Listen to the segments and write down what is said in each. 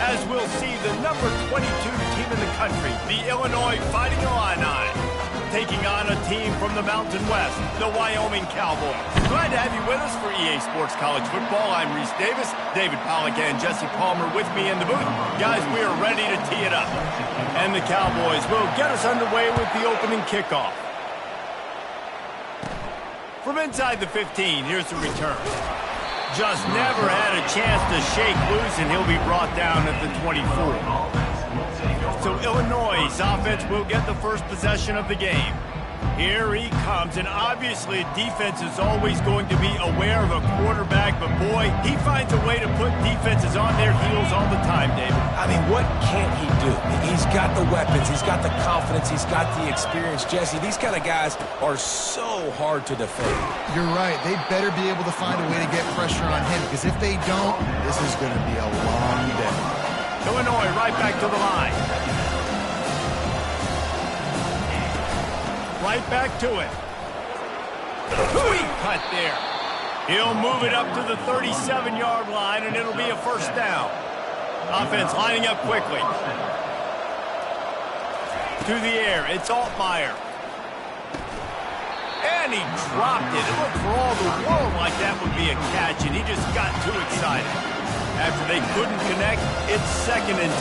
as we'll see the number 22 team in the country, the Illinois Fighting Illini, taking on a team from the Mountain West, the Wyoming Cowboys. Glad to have you with us for EA Sports College Football. I'm Reese Davis, David Pollack and Jesse Palmer with me in the booth. Guys, we are ready to tee it up. And the Cowboys will get us underway with the opening kickoff. From inside the 15, here's the return. Just never had a chance to shake loose, and he'll be brought down at the 24. So Illinois' offense will get the first possession of the game. Here he comes, and obviously defense is always going to be aware of a quarterback, but boy, he finds a way to put defenses on their heels all the time, David. I mean, what can't he do? He's got the weapons, he's got the confidence, he's got the experience. Jesse, these kind of guys are so hard to defend. You're right. They better be able to find a way to get pressure on him, because if they don't, this is going to be a long day. Illinois right back to the line. Right back to it. Sweet cut there. He'll move it up to the 37-yard line, and it'll be a first down. Offense lining up quickly. To the air, it's Altmaier. And he dropped it. It looked for all the world like that would be a catch, and he just got too excited. After they couldn't connect, it's 2nd and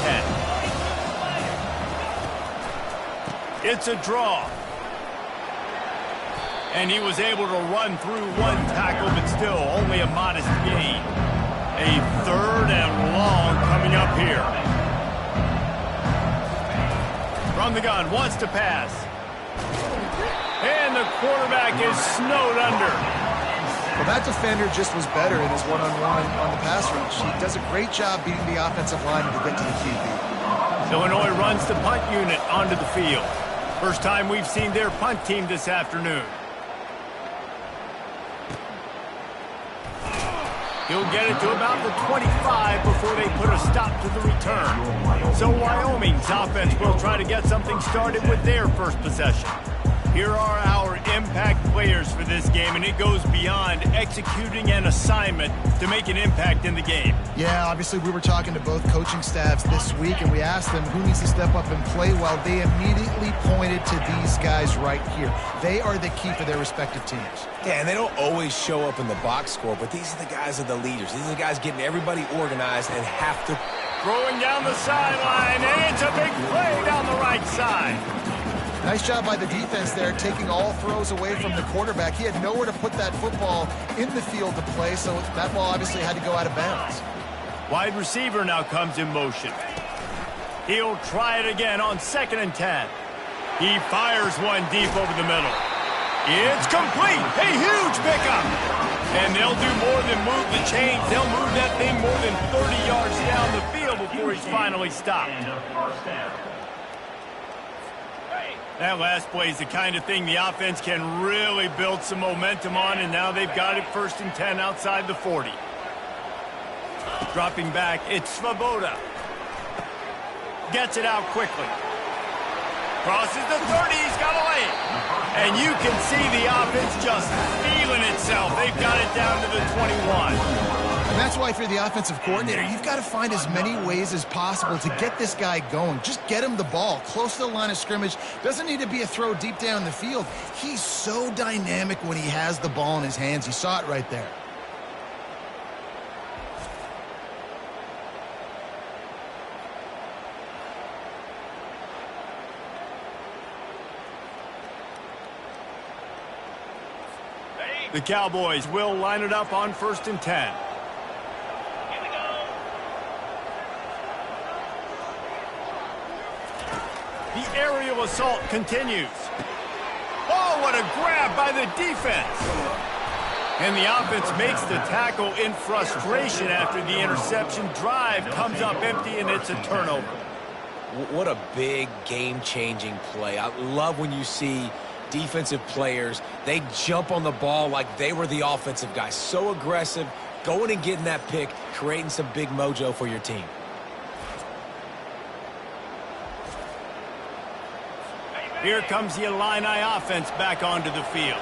10. It's a draw. And he was able to run through one tackle, but still only a modest gain. A 3rd and long coming up here. From the gun, wants to pass. And the quarterback is snowed under. Well, that defender just was better in his one-on-one on the pass rush. He does a great job beating the offensive line to get to the QB. Illinois runs the punt unit onto the field. First time we've seen their punt team this afternoon. He'll get it to about the 25 before they put a stop to the return. So Wyoming's offense will try to get something started with their first possession. Here are our impact players for this game, and it goes beyond executing an assignment to make an impact in the game. Yeah, obviously we were talking to both coaching staffs this week, and we asked them who needs to step up and play well. They immediately pointed to these guys right here. They are the key for their respective teams. Yeah, and they don't always show up in the box score, but these are the guys that are the leaders. These are the guys getting everybody organized and have to... Throwing down the sideline, and it's a big play down the right side. Nice job by the defense there, taking all throws away from the quarterback. He had nowhere to put that football in the field to play, so that ball obviously had to go out of bounds. Wide receiver now comes in motion. He'll try it again on 2nd and 10. He fires one deep over the middle. It's complete. A huge pickup. And they'll do more than move the chains. They'll move that thing more than 30 yards down the field before he's finally stopped. That last play is the kind of thing the offense can really build some momentum on, and now they've got it 1st and 10 outside the 40. Dropping back, it's Svoboda. Gets it out quickly. Crosses the 30, he's got a lane. And you can see the offense just feeling itself. They've got it down to the 21. And that's why if you're the offensive coordinator, you've got to find as many ways as possible to get this guy going. Just get him the ball close to the line of scrimmage. Doesn't need to be a throw deep down the field. He's so dynamic when he has the ball in his hands. You saw it right there. The Cowboys will line it up on 1st and 10. The aerial assault continues. Oh, what a grab by the defense. And the offense makes the tackle in frustration after the interception. Drive comes up empty, and it's a turnover. What a big game-changing play. I love when you see defensive players, they jump on the ball like they were the offensive guy. So aggressive, going and getting that pick, creating some big mojo for your team. Here comes the Illini offense back onto the field.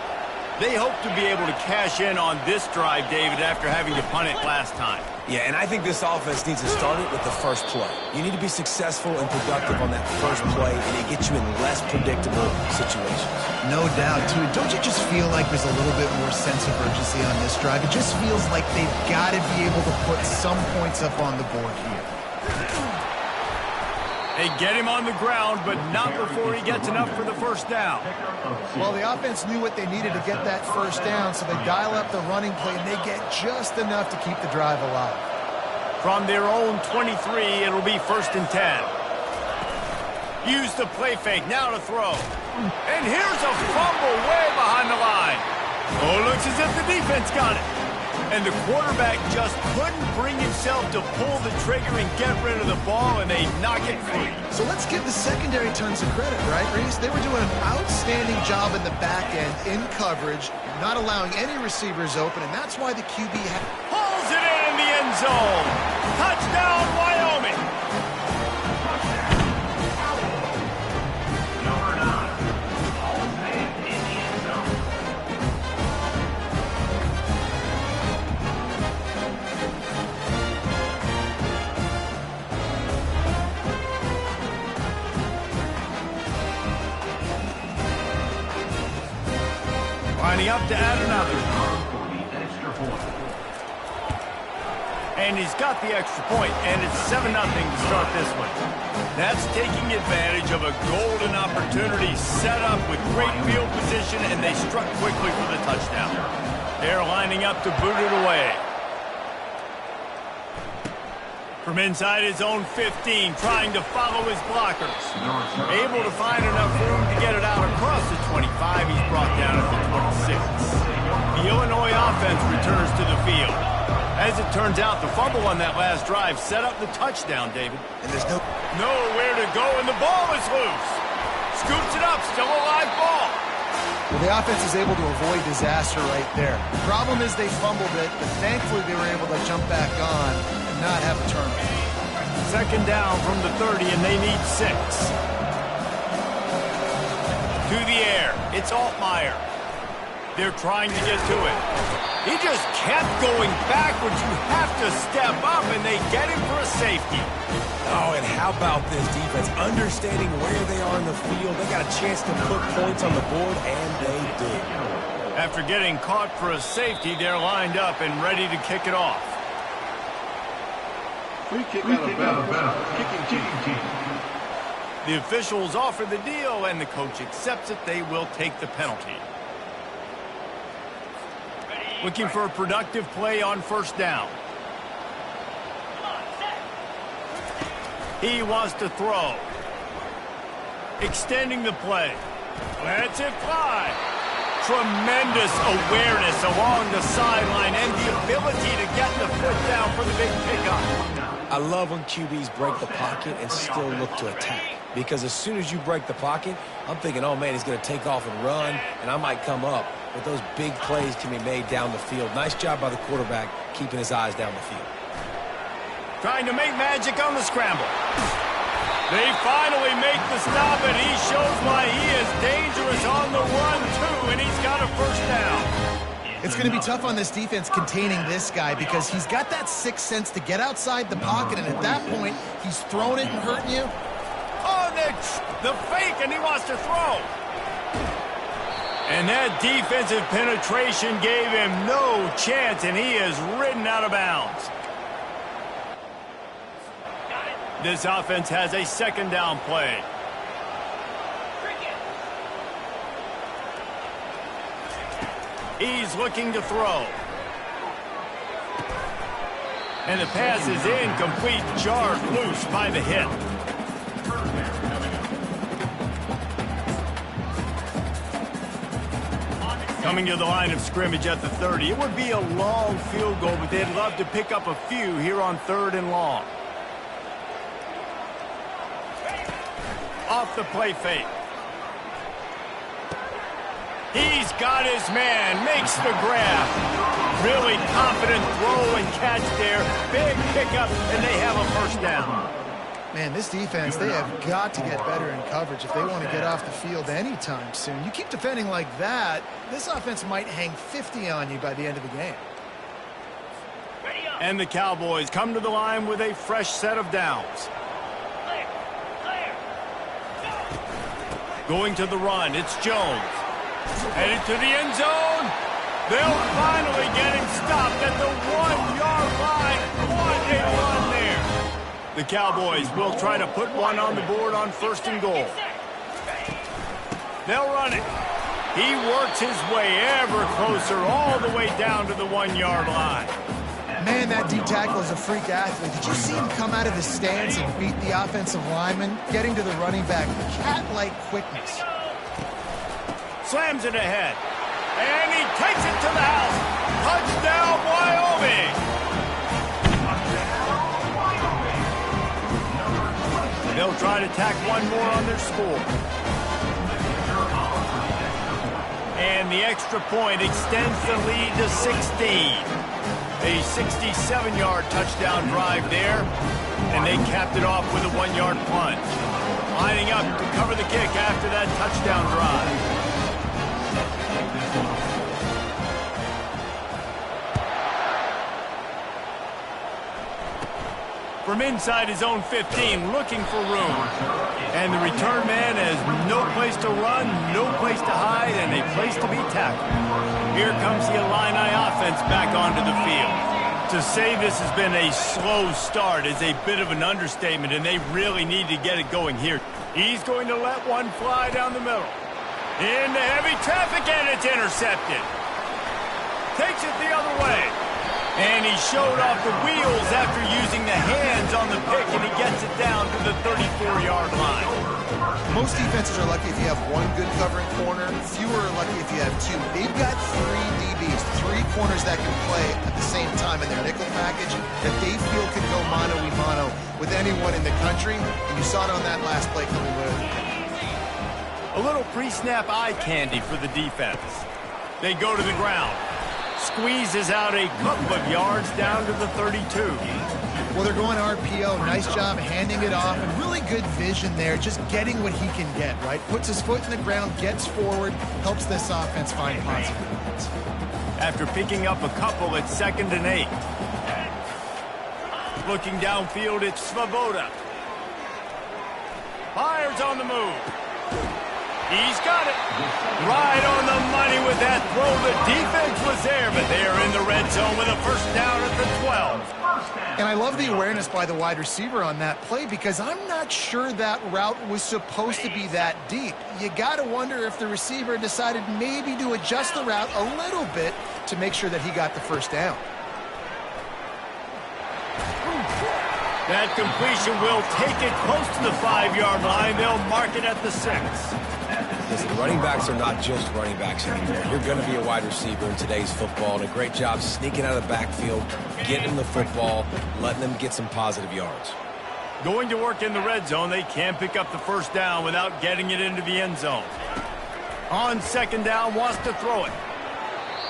They hope to be able to cash in on this drive, David, after having to punt it last time. Yeah, and I think this offense needs to start it with the first play. You need to be successful and productive on that first play, and it gets you in less predictable situations. No doubt, too. Don't you just feel like there's a little bit more sense of urgency on this drive? It just feels like they've got to be able to put some points up on the board here. They get him on the ground, but not before he gets enough for the first down. Well, the offense knew what they needed to get that first down, so they dial up the running play, and they get just enough to keep the drive alive. From their own 23, it'll be 1st and 10. Use the play fake, now to throw. And here's a fumble way behind the line. Oh, looks as if the defense got it. And the quarterback just couldn't bring himself to pull the trigger and get rid of the ball, and they knock it free. So let's give the secondary tons of credit, right, Reese? They were doing an outstanding job in the back end, in coverage, not allowing any receivers open, and that's why the QB pulls it in the end zone. Touchdown, Wyoming. Lining up to add another. And he's got the extra point, and it's 7-0 to start this one. That's taking advantage of a golden opportunity set up with great field position, and they struck quickly for the touchdown. They're lining up to boot it away. From inside his own 15, trying to follow his blockers. Able to find enough room to get it out across the 25. He's brought down at the 26. The Illinois offense returns to the field. As it turns out, the fumble on that last drive set up the touchdown, David. And there's nowhere to go, and the ball is loose. Scoops it up, still a live ball. Well, the offense is able to avoid disaster right there. The problem is they fumbled it, but thankfully they were able to jump back on and not have a turnover. 2nd down from the 30, and they need 6. To the air. It's Altmaier. They're trying to get to it. He just kept going backwards. You have to step up, and they get him for a safety. Oh, and how about this defense? Understanding where they are in the field. They got a chance to put points on the board, and they did. After getting caught for a safety, they're lined up and ready to kick it off. Free kick out of bounds. Kicking team. The officials offer the deal, and the coach accepts it. They will take the penalty. Looking for a productive play on 1st down. He wants to throw. Extending the play. Lets it fly. Tremendous awareness along the sideline and the ability to get the foot down for the big pickup. I love when QBs break the pocket and still look to attack. Because as soon as you break the pocket, I'm thinking, oh, man, he's going to take off and run, and I might come up. But those big plays can be made down the field. Nice job by the quarterback keeping his eyes down the field. Trying to make magic on the scramble. They finally make the stop, and he shows why he is dangerous on the run, too, and he's got a 1st down. It's going to be tough on this defense containing this guy because he's got that 6th sense to get outside the pocket, and at that point, he's throwing it and hurting you. Oh, the fake, and he wants to throw. And that defensive penetration gave him no chance, and he is ridden out of bounds. This offense has a 2nd down play. He's looking to throw. And the pass is incomplete, jarred loose by the hit. Coming to the line of scrimmage at the 30. It would be a long field goal, but they'd love to pick up a few here on 3rd and long. Off the play fake. He's got his man, makes the grab. Really confident throw and catch there. Big pickup, and they have a 1st down. Man, this defense, they have got to get better in coverage if they want to get off the field anytime soon. You keep defending like that, this offense might hang 50 on you by the end of the game. And the Cowboys come to the line with a fresh set of downs. Going to the run, it's Jones. Headed to the end zone. They'll finally get him stopped at the 1-yard line. What a run there. The Cowboys will try to put one on the board on 1st and goal. They'll run it. He works his way ever closer all the way down to the 1-yard line. Man, that D tackle is a freak athlete. Did you see him come out of his stance and beat the offensive lineman, getting to the running back? Cat-like quickness. Slams it ahead. And he takes it to the house. Touchdown, Wyoming. They'll try to tack one more on their score. And the extra point extends the lead to 16. A 67-yard touchdown drive there, and they capped it off with a 1-yard plunge. Lining up to cover the kick after that touchdown drive. From inside his own 15, looking for room. And the return man has no place to run, no place to hide, and a place to be tackled. Here comes the Illini offense back onto the field. To say this has been a slow start is a bit of an understatement, and they really need to get it going here. He's going to let one fly down the middle. Into heavy traffic, and it's intercepted. Takes it the other way. And he showed off the wheels after using the hands on the pick, and he gets it down to the 34-yard line. Most defenses are lucky if you have one good covering corner. Fewer are lucky if you have two. They've got 3 DBs, 3 corners that can play at the same time in their nickel package that they feel can go mano-a-mano with anyone in the country. And you saw it on that last play coming with it. A little pre-snap eye candy for the defense. They go to the ground. Squeezes out a couple of yards down to the 32. Well, they're going RPO. Nice job handing it off, and really good vision there, just getting what he can get, right? Puts his foot in the ground, gets forward, helps this offense find positive points. After picking up a couple, it's 2nd and 8. Looking downfield, it's Svoboda. Fires on the move. He's got it. Right on the money with that throw. The defense was there, but they are in the red zone with a 1st down at the 12. And I love the awareness by the wide receiver on that play, because I'm not sure that route was supposed to be that deep. You got to wonder if the receiver decided maybe to adjust the route a little bit to make sure that he got the 1st down. That completion will take it close to the 5-yard line. They'll mark it at the 6. Listen, running backs are not just running backs anymore. You're going to be a wide receiver in today's football, and a great job sneaking out of the backfield, getting the football, letting them get some positive yards. Going to work in the red zone, they can't pick up the 1st down without getting it into the end zone. On 2nd down, wants to throw it.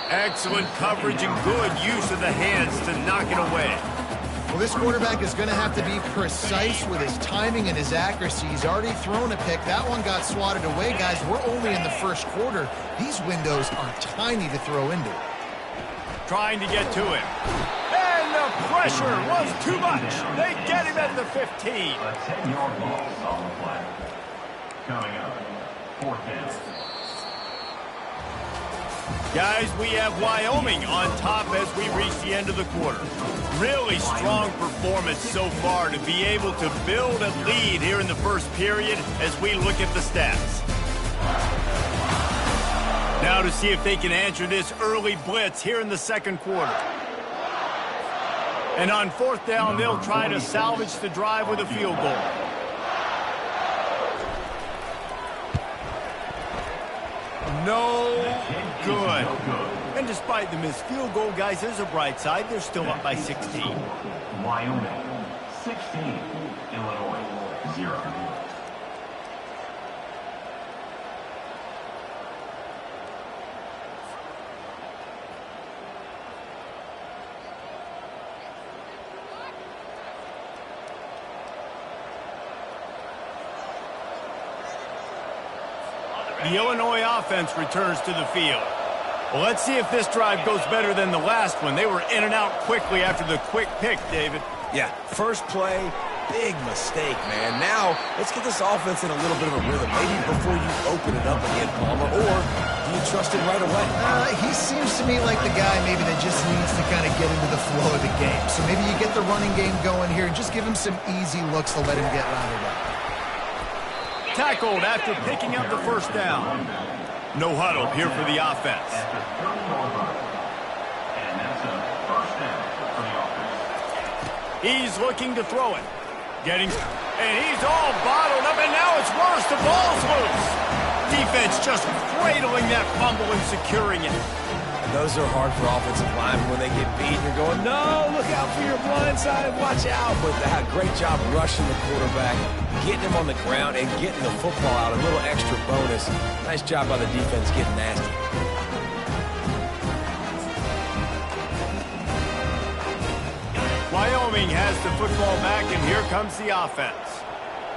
Excellent coverage and good use of the hands to knock it away. Well, this quarterback is going to have to be precise with his timing and his accuracy. He's already thrown a pick. That one got swatted away, guys. We're only in the 1st quarter. These windows are tiny to throw into. Trying to get to him. And the pressure was too much. They get him at the 15. A 10-yard loss on the play. Coming up, 4th down. Guys, we have Wyoming on top as we reach the end of the quarter. Really strong performance so far to be able to build a lead here in the 1st period as we look at the stats. Now to see if they can answer this early blitz here in the 2nd quarter. And on 4th down, they'll try to salvage the drive with a field goal. No good. And despite the missed field goal, guys, there's a bright side. They're still up by 16. Wyoming, 16. Illinois, 0. The Illinois offense returns to the field. Well, let's see if this drive goes better than the last one. They were in and out quickly after the quick pick, David. Yeah, first play, big mistake, man. Now, let's get this offense in a little bit of a rhythm. Maybe before you open it up again, Palmer, or do you trust him right away? He seems to me like the guy maybe that just needs to kind of get into the flow of the game. So maybe you get the running game going here and just give him some easy looks to let him get rounded up. Tackled after picking up the first down. No huddle here for the offense. And that's a first down for the offense. He's looking to throw it. And he's all bottled up, and now it's worse. The ball's loose. Defense just cradling that fumble and securing it. Those are hard for offensive linemen when they get beat. You're going, no, look out for your blind side, watch out. But that great job rushing the quarterback, getting him on the ground, and getting the football out. A little extra bonus. Nice job by the defense getting nasty. Wyoming has the football back, and here comes the offense.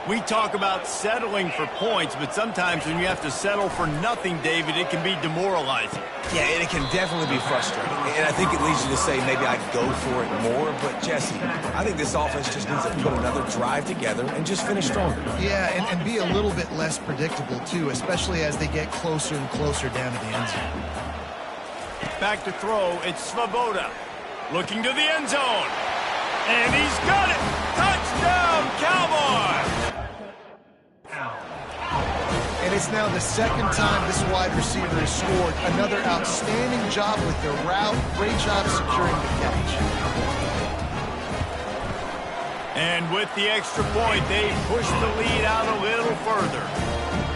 We talk about settling for points, but sometimes when you have to settle for nothing, David, it can be demoralizing. Yeah, and it can definitely be frustrating. And I think it leads you to say maybe I'd go for it more. But, Jesse, I think this offense just needs to put another drive together and just finish stronger. Yeah, and be a little bit less predictable, too, especially as they get closer and closer down to the end zone. Back to throw, it's Svoboda. Looking to the end zone. And he's got it! Touchdown, Cowboys! And it's now the second time this wide receiver has scored. Another outstanding job with the route. Great job securing the catch. And with the extra point, they pushed the lead out a little further.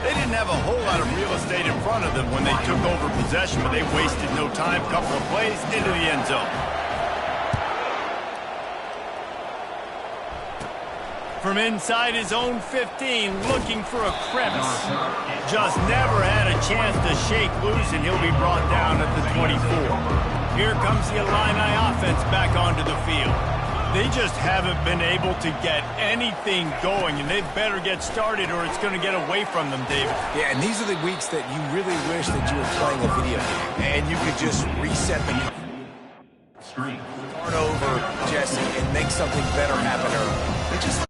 They didn't have a whole lot of real estate in front of them when they took over possession, but they wasted no time. Couple of plays into the end zone. From inside his own 15, looking for a crevice. Just never had a chance to shake loose, and he'll be brought down at the 24. Here comes the Illini offense back onto the field. They just haven't been able to get anything going, and they better get started or it's going to get away from them, David. Yeah, and these are the weeks that you really wish that you were playing a video game, and you could just reset the Screen. start over, Jesse, and make something better happen early. It just...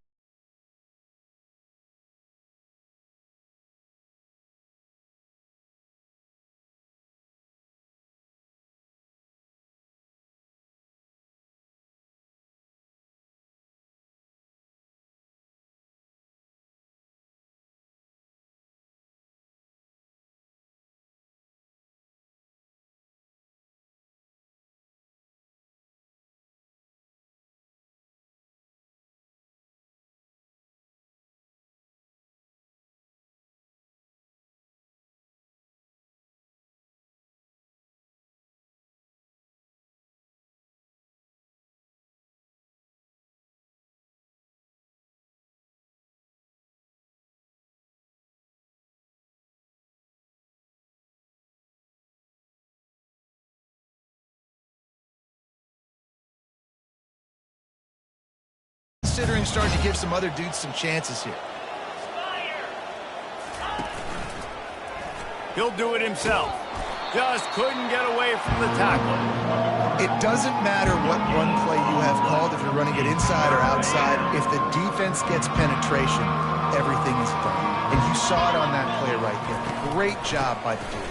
Considering starting to give some other dudes some chances here. He'll do it himself. Just couldn't get away from the tackle. It doesn't matter what run play you have called, if you're running it inside or outside. If the defense gets penetration, everything is done. And you saw it on that play right there. Great job by the dude.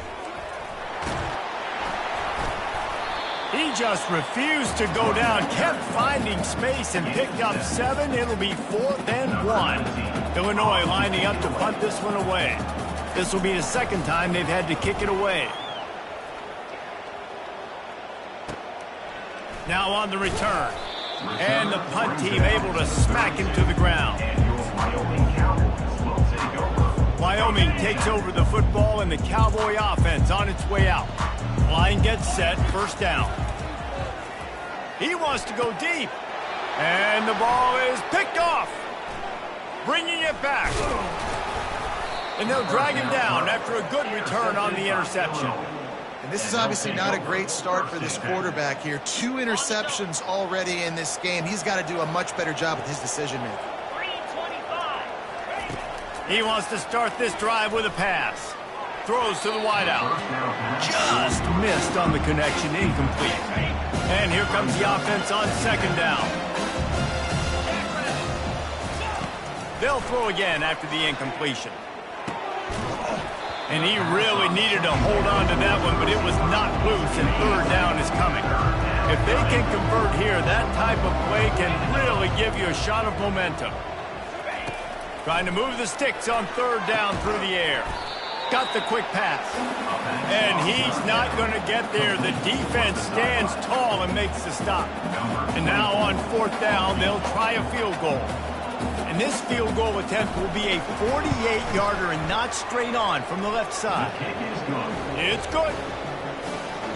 He just refused to go down, kept finding space and picked up 7. It'll be 4th and 1. Illinois lining up to punt this one away. This will be the second time they've had to kick it away. Now on the return. And the punt team able to smack him to the ground. Wyoming takes over the football and the Cowboy offense on its way out. Line gets set, first down. He wants to go deep. And the ball is picked off. Bringing it back. And they'll drag him down after a good return on the interception. And this is obviously not a great start for this quarterback here. 2 interceptions already in this game. He's got to do a much better job with his decision-making. He wants to start this drive with a pass. Throws to the wideout. Just missed on the connection, incomplete. And here comes the offense on second down. They'll throw again after the incompletion. And he really needed to hold on to that one, but it was not loose, and third down is coming. If they can convert here, that type of play can really give you a shot of momentum. Trying to move the sticks on third down through the air. Got the quick pass. And he's not going to get there. The defense stands tall and makes the stop. And now on fourth down, they'll try a field goal. And this field goal attempt will be a 48-yarder and not straight on from the left side. It's good.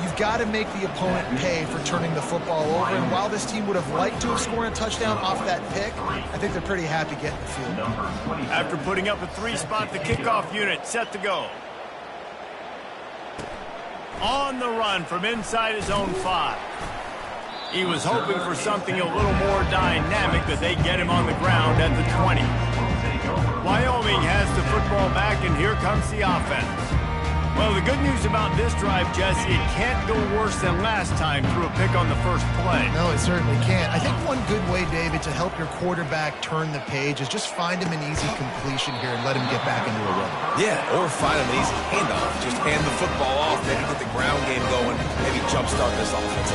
You've got to make the opponent pay for turning the football over. And while this team would have liked to have scored a touchdown off that pick, I think they're pretty happy getting the field. After putting up a three-spot, the kickoff unit set to go. On the run from inside his own 5. He was hoping for something a little more dynamic, that they get him on the ground at the 20. Wyoming has the football back, and here comes the offense. Well, the good news about this drive, Jesse, it can't go worse than last time through a pick on the first play. No, it certainly can't. I think one good way, David, to help your quarterback turn the page is just find him an easy completion here and let him get back into a rhythm. Yeah, or find him an easy handoff. Just hand the football off, maybe get the ground game going, maybe jumpstart this offense.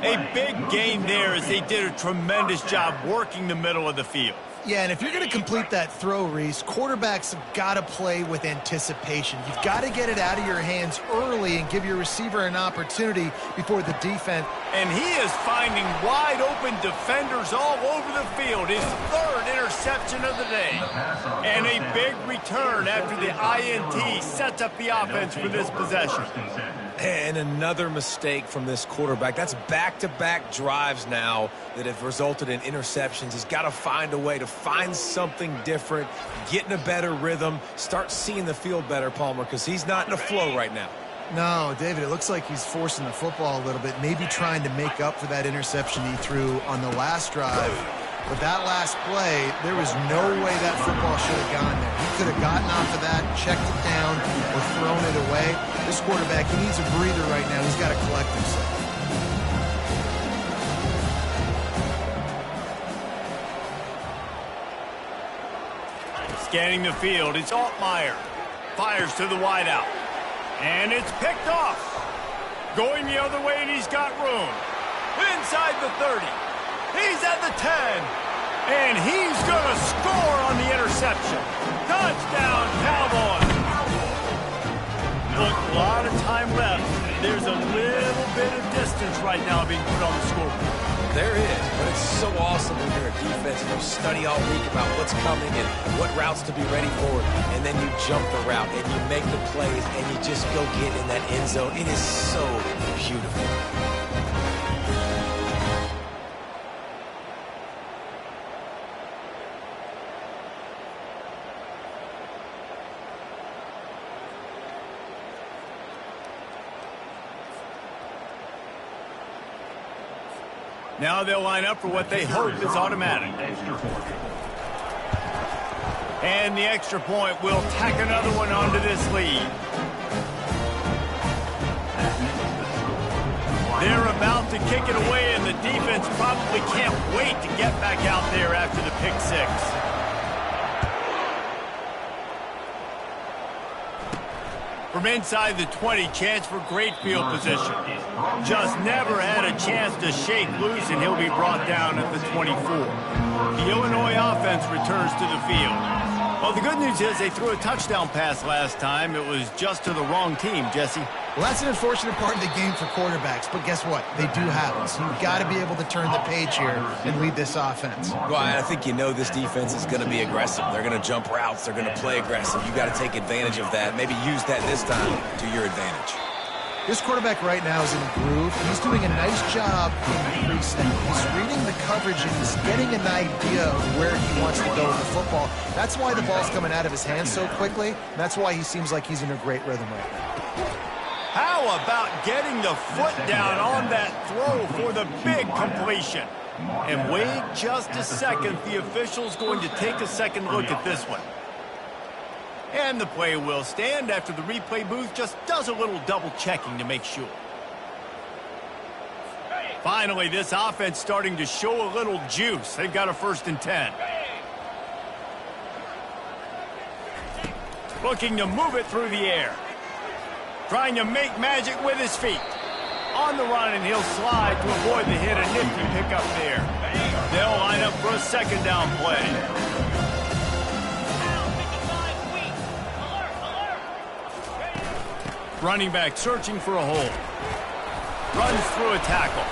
A big gain there as they did a tremendous job working the middle of the field. Yeah, and if you're going to complete that throw, Reese, quarterbacks have got to play with anticipation. You've got to get it out of your hands early and give your receiver an opportunity before the defense. And he is finding wide open defenders all over the field. His third interception of the day. And a big return after the INT sets up the offense for this possession. And another mistake from this quarterback. That's back-to-back drives now that have resulted in interceptions. He's got to find a way to find something different, get in a better rhythm, start seeing the field better, Palmer, because he's not in a flow right now. No, David, it looks like he's forcing the football a little bit, maybe trying to make up for that interception he threw on the last drive. But that last play, there was no way that football should have gone there. He could have gotten off of that, checked it down, or thrown it away. This quarterback, he needs a breather right now. He's got to collect himself. Scanning the field, it's Altmaier. Fires to the wideout. And it's picked off. Going the other way, and he's got room. Inside the 30. He's at the 10. And he's going to score on the interception. Touchdown, Cowboys. Look, a lot of time left. There's a little bit of distance right now being put on the scoreboard. There is, but it's so awesome when you're a defense and you study all week about what's coming and what routes to be ready for, and then you jump the route and you make the plays and you just go get in that end zone. It is so beautiful. Now they'll line up for what they hope is automatic. And the extra point will tack another one onto this lead. They're about to kick it away, and the defense probably can't wait to get back out there after the pick six. From inside the 20, chance for great field position. Just never had a chance to shake loose, and he'll be brought down at the 24. The Illinois offense returns to the field. Well, the good news is they threw a touchdown pass last time. It was just to the wrong team, Jesse. Well, that's an unfortunate part of the game for quarterbacks, but guess what? They do have it. So you've got to be able to turn the page here and lead this offense. Well, I think you know this defense is going to be aggressive. They're going to jump routes. They're going to play aggressive. You got to take advantage of that. Maybe use that this time to your advantage. This quarterback right now is in a groove. He's doing a nice job in pre-snap. He's reading the coverage, and he's getting an idea of where he wants to go with the football. That's why the ball's coming out of his hands so quickly. And that's why he seems like he's in a great rhythm right now. How about getting the foot down on that throw for the big completion? And wait just a second. The official's going to take a second look at this one. And the play will stand after the replay booth just does a little double checking to make sure. Finally, this offense starting to show a little juice. They've got a 1st and 10. Looking to move it through the air. Trying to make magic with his feet. On the run, and he'll slide to avoid the hit. A nifty pickup there. They'll line up for a 2nd down play. Running back searching for a hole. Runs through a tackle.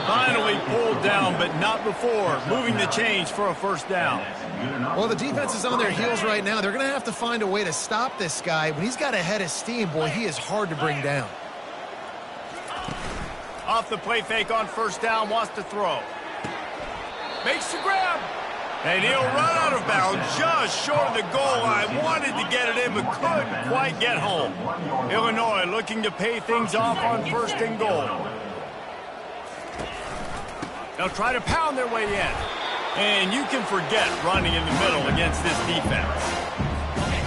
Finally pulled down, but not before. Moving the change for a 1st down. Well, the defense is on their heels right now. They're going to have to find a way to stop this guy. When he's got a head of steam, boy, he is hard to bring down. Off the play fake on 1st down, wants to throw. Makes the grab. And he'll run out of bounds just short of the goal line. Wanted to get it in, but couldn't quite get home. Illinois looking to pay things off on 1st and goal. They'll try to pound their way in. And you can forget running in the middle against this defense.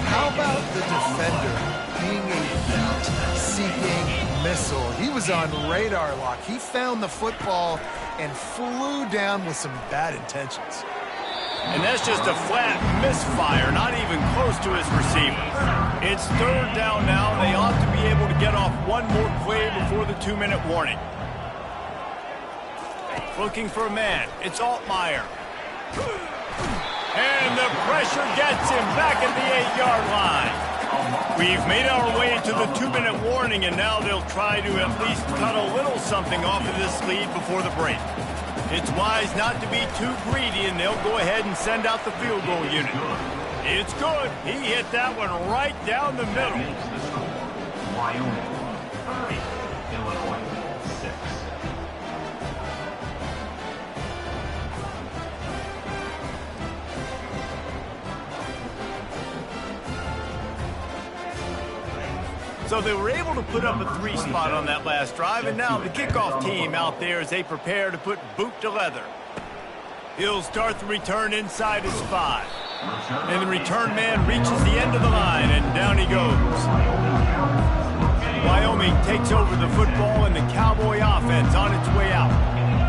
How about the defender being a heat-seeking missile? He was on radar lock. He found the football and flew down with some bad intentions. And that's just a flat misfire, not even close to his receiver. It's 3rd down now. They ought to be able to get off one more play before the 2-minute warning. Looking for a man. It's Altmaier. And the pressure gets him back at the 8-yard line. We've made our way to the 2-minute warning, and now they'll try to at least cut a little something off of this lead before the break. It's wise not to be too greedy, and they'll go ahead and send out the field goal unit. It's good. He hit that one right down the middle. Wyoming 30, Illinois 6. So they were able to put up a 3 spot on that last drive, and now the kickoff team out there as they prepare to put boot to leather. He'll start the return inside his 5. And the return man reaches the end of the line, and down he goes. Wyoming takes over the football, and the Cowboy offense on its way out.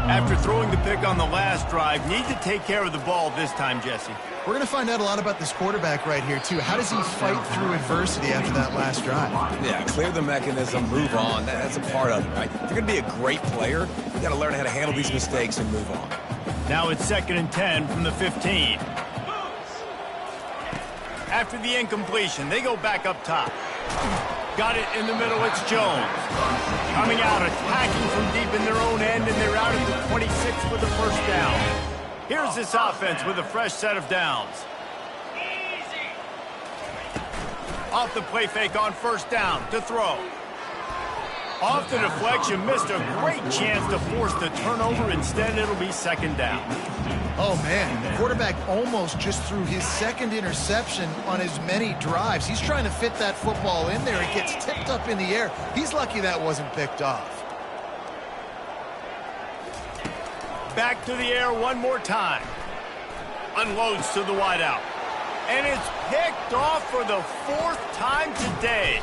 After throwing the pick on the last drive, need to take care of the ball this time, Jesse. We're going to find out a lot about this quarterback right here, too. How does he fight through adversity after that last drive? Yeah, clear the mechanism, move on. That's a part of it, right? If you're going to be a great player, you got to learn how to handle these mistakes and move on. Now it's 2nd and 10 from the 15. After the incompletion, they go back up top. Got it in the middle, it's Jones. Coming out, attacking from deep in their own end, and they're out at the 26 with the 1st down. Here's this offense with a fresh set of downs. Off the play fake on 1st down to throw. Off the deflection, missed a great chance to force the turnover. Instead, it'll be 2nd down. Oh, man, the quarterback almost just threw his 2nd interception on as many drives. He's trying to fit that football in there. It gets tipped up in the air. He's lucky that wasn't picked off. Back to the air one more time. Unloads to the wideout. And it's picked off for the 4th time today.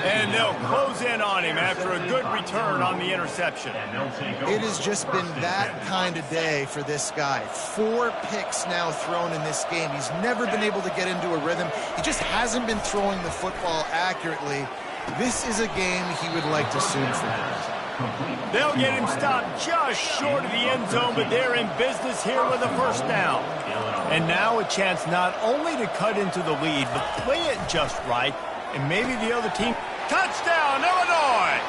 And they'll close in on him after a good return on the interception. It has just been that kind of day for this guy. 4 picks now thrown in this game. He's never been able to get into a rhythm. He just hasn't been throwing the football accurately. This is a game he would like to soon forget. They'll get him stopped just short of the end zone, but they're in business here with a 1st down. And now a chance not only to cut into the lead, but play it just right, and maybe the other team. Touchdown, Illinois!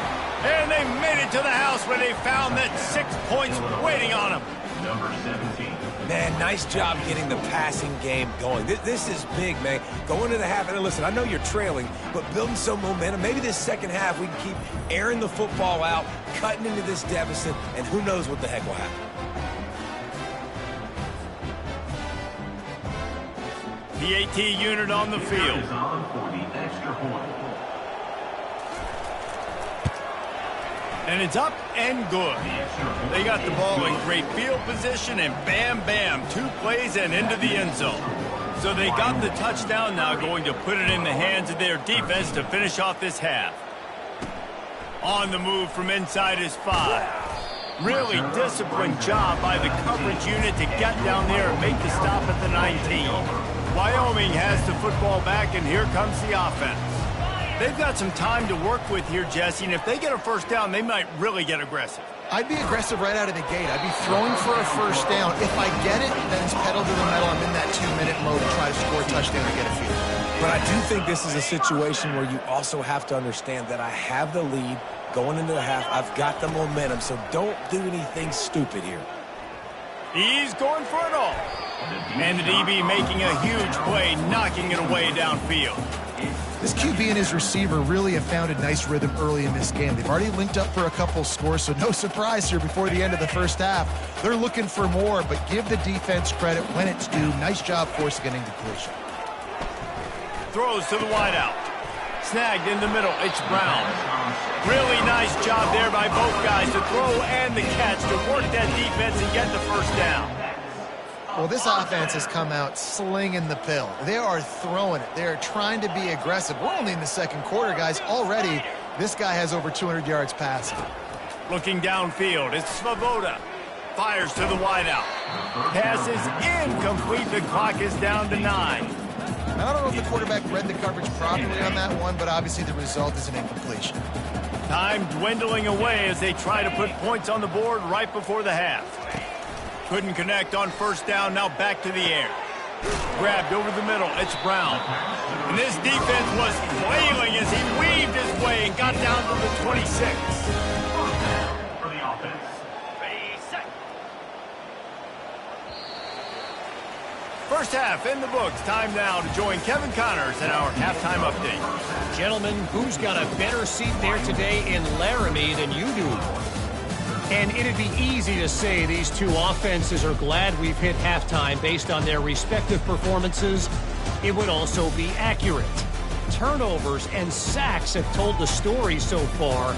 And they made it to the house where they found that 6 points waiting on them. Number 17. Man, nice job getting the passing game going. This is big, man. Going into the half, and listen, I know you're trailing, but building some momentum. Maybe this 2nd half we can keep airing the football out, cutting into this deficit, and who knows what the heck will happen. The AT unit on the field. Is on for the extra point. And it's up and good. They got the ball in great field position, and bam, bam, 2 plays and into the end zone. So they got the touchdown, now going to put it in the hands of their defense to finish off this half. On the move from inside his 5. Really disciplined job by the coverage unit to get down there and make the stop at the 19. Wyoming has the football back, and here comes the offense. They've got some time to work with here, Jesse, and if they get a first down, they might really get aggressive. I'd be aggressive right out of the gate. I'd be throwing for a first down. If I get it, then it's pedal to the metal. I'm in that 2-minute mode to try to score a touchdown or get a field. But I do think this is a situation where you also have to understand that I have the lead going into the half. I've got the momentum, so don't do anything stupid here. He's going for it all. And the DB making a huge play, knocking it away downfield. This QB and his receiver really have found a nice rhythm early in this game. They've already linked up for a couple scores, so no surprise here before the end of the first half. They're looking for more, but give the defense credit when it's due. Nice job forcing an incompletion. Throws to the wideout. Snagged in the middle. It's Brown. Really nice job there by both guys to throw and the catch to work that defense and get the first down. Well, this offense has come out slinging the pill. They are throwing it. They are trying to be aggressive. We're only in the second quarter, guys. Already, this guy has over 200 yards passing. Looking downfield, it's Svoboda. Fires to the wideout. Pass is incomplete. The clock is down to 9. I don't know if the quarterback read the coverage properly on that one, but obviously the result is an incompletion. Time dwindling away as they try to put points on the board right before the half. Couldn't connect on first down, now back to the air. Grabbed over the middle, it's Brown. And this defense was flailing as he weaved his way and got down to the 26. For the offense. First half in the books. Time now to join Kevin Connors in our halftime update. Gentlemen, who's got a better seat there today in Laramie than you do? And it'd be easy to say these two offenses are glad we've hit halftime based on their respective performances. It would also be accurate. Turnovers and sacks have told the story so far.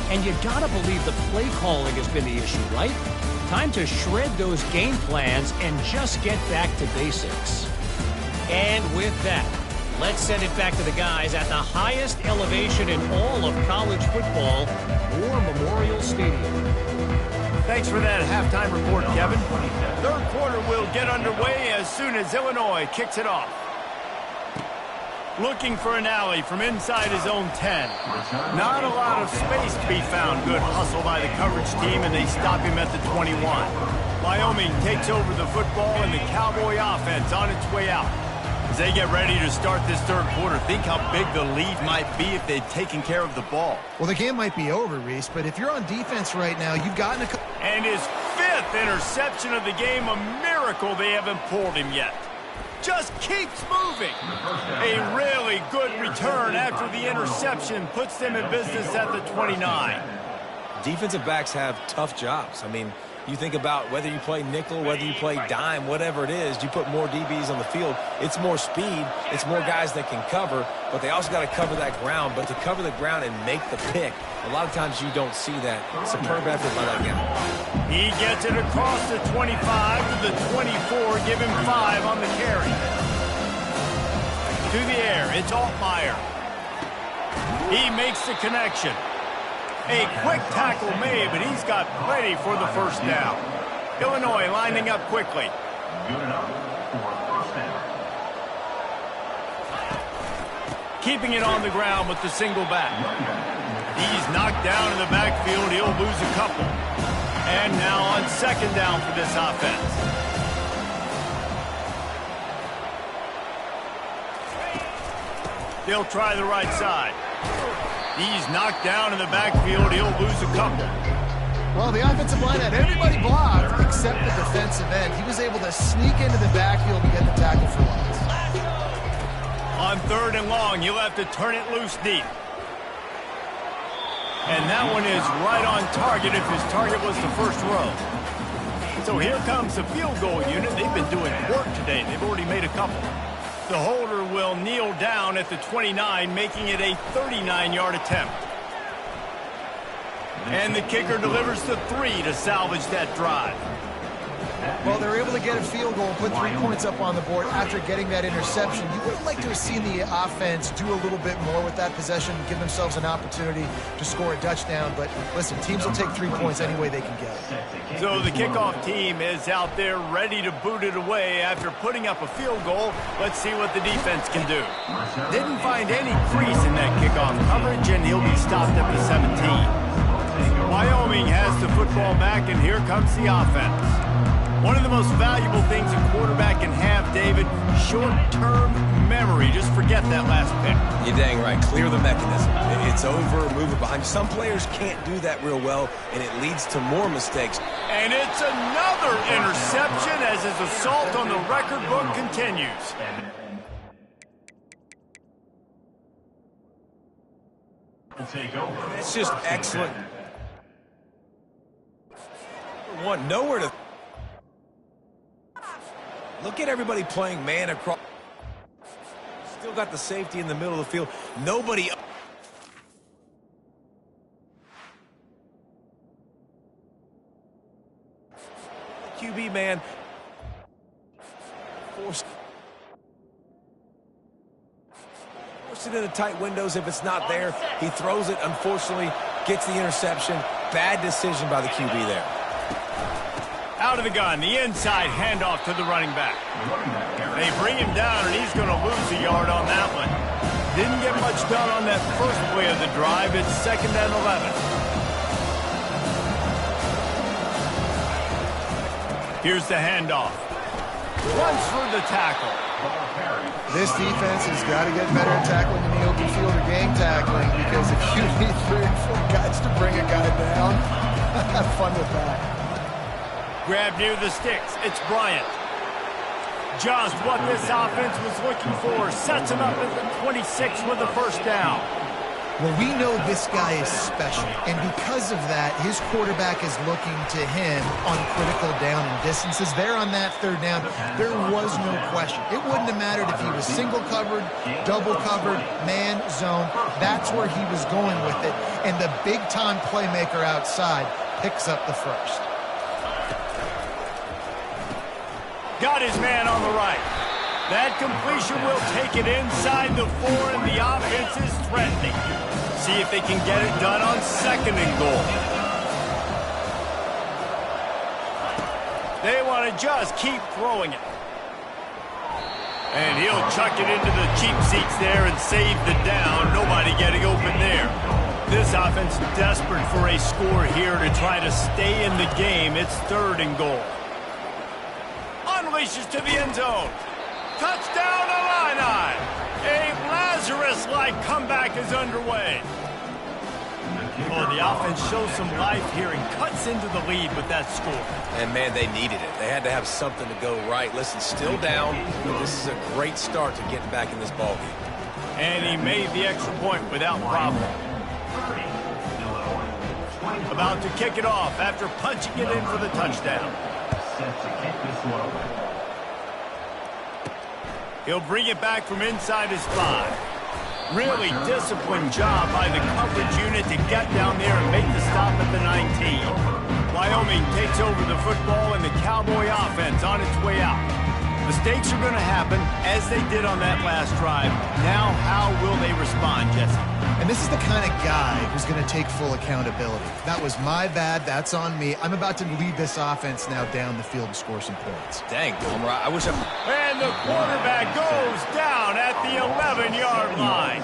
And you gotta believe the play calling has been the issue, right? Time to shred those game plans and just get back to basics. And with that, let's send it back to the guys at the highest elevation in all of college football, War Memorial Stadium. Thanks for that halftime report, Kevin. Third quarter will get underway as soon as Illinois kicks it off. Looking for an alley from inside his own 10. Not a lot of space to be found. Good hustle by the coverage team, and they stop him at the 21. Wyoming takes over the football, and the Cowboy offense on its way out. As they get ready to start this third quarter, think how big the lead might be if they'd taken care of the ball. Well, the game might be over, Reese, but if you're on defense right now, you've gotten a... And his 5th interception of the game, a miracle they haven't pulled him yet. Just keeps moving. A really good return after the interception puts them in business at the 29. Defensive backs have tough jobs. I mean, you think about whether you play nickel, whether you play dime, whatever it is, you put more DBs on the field. It's more speed. It's more guys that can cover, but they also got to cover that ground. But to cover the ground and make the pick, a lot of times you don't see that. Superb effort by that guy. He gets it across the 25 to the 24, give him 5 on the carry. To the air, it's Altmaier. He makes the connection. A quick tackle made, but he's got plenty for the first down. Illinois lining up quickly. Good enough for first down. Keeping it on the ground with the single back. He's knocked down in the backfield. He'll lose a couple. And now on second down for this offense. They'll try the right side. He's knocked down in the backfield. He'll lose a couple. Well, the offensive line had everybody blocked except the defensive end. He was able to sneak into the backfield and get the tackle for loss. On third and long, he'll have to turn it loose deep. And that one is right on target if his target was the first row. So here comes the field goal unit. They've been doing work today. They've already made a couple. The holder will kneel down at the 29, making it a 39-yard attempt. And the kicker delivers the 3 to salvage that drive. Well, they were able to get a field goal and put 3 points up on the board after getting that interception. You would have liked to have seen the offense do a little bit more with that possession, give themselves an opportunity to score a touchdown. But listen, teams will take 3 points any way they can get it. So the kickoff team is out there ready to boot it away after putting up a field goal. Let's see what the defense can do. Didn't find any crease in that kickoff coverage, and he'll be stopped at the 17. Wyoming has the football back, and here comes the offense. One of the most valuable things a quarterback can have, David, short-term memory. Just forget that last pick. You're dang right. Clear the mechanism. It's over, move it behind. Some players can't do that real well, and it leads to more mistakes. And it's another interception as his assault on the record book continues. It's just excellent. Nowhere to... Look at everybody playing man across. Still got the safety in the middle of the field. Nobody... QB man forced it into tight windows. If it's not there, he throws it. Unfortunately, gets the interception. Bad decision by the QB there. Out of the gun, the inside handoff to the running back. They bring him down, and he's going to lose a yard on that one. Didn't get much done on that first play of the drive. It's 2nd and 11. Here's the handoff. Runs through the tackle. This defense has got to get better at tackling in the open field or gang tackling, because if you need 3 or 4 guys to bring a guy down, have fun with that. Grab near the sticks. It's Bryant. Just what this offense was looking for. Sets him up at the 26 with a first down. Well, we know this guy is special, and because of that, his quarterback is looking to him on critical down and distances. There on that 3rd down, there was no question. It wouldn't have mattered if he was single covered, double covered, man, zone. That's where he was going with it, and the big-time playmaker outside picks up the first. Got his man on the right. That completion will take it inside the 4, and the offense is threatening. See if they can get it done on 2nd and goal. They want to just keep throwing it. And he'll chuck it into the cheap seats there and save the down. Nobody getting open there. This offense desperate for a score here to try to stay in the game. It's 3rd and goal. Unleashes to the end zone. Touchdown, Illini! A Lazarus-like comeback is underway. Oh, the offense shows some life here and cuts into the lead with that score. And, man, they needed it. They had to have something to go right. Listen, still down. This is a great start to getting back in this ballgame. And he made the extra point without problem. About to kick it off after punching it in for the touchdown. He'll bring it back from inside his 5. Really disciplined job by the coverage unit to get down there and make the stop at the 19. Wyoming takes over the football, and the Cowboy offense on its way out. Mistakes are going to happen, as they did on that last drive. Now, how will they respond, Jesse? And this is the kind of guy who's going to take full accountability. That was my bad. That's on me. I'm about to lead this offense now down the field and score some points. Dang, Homer, I wish I... And the quarterback goes down at the 11-yard line.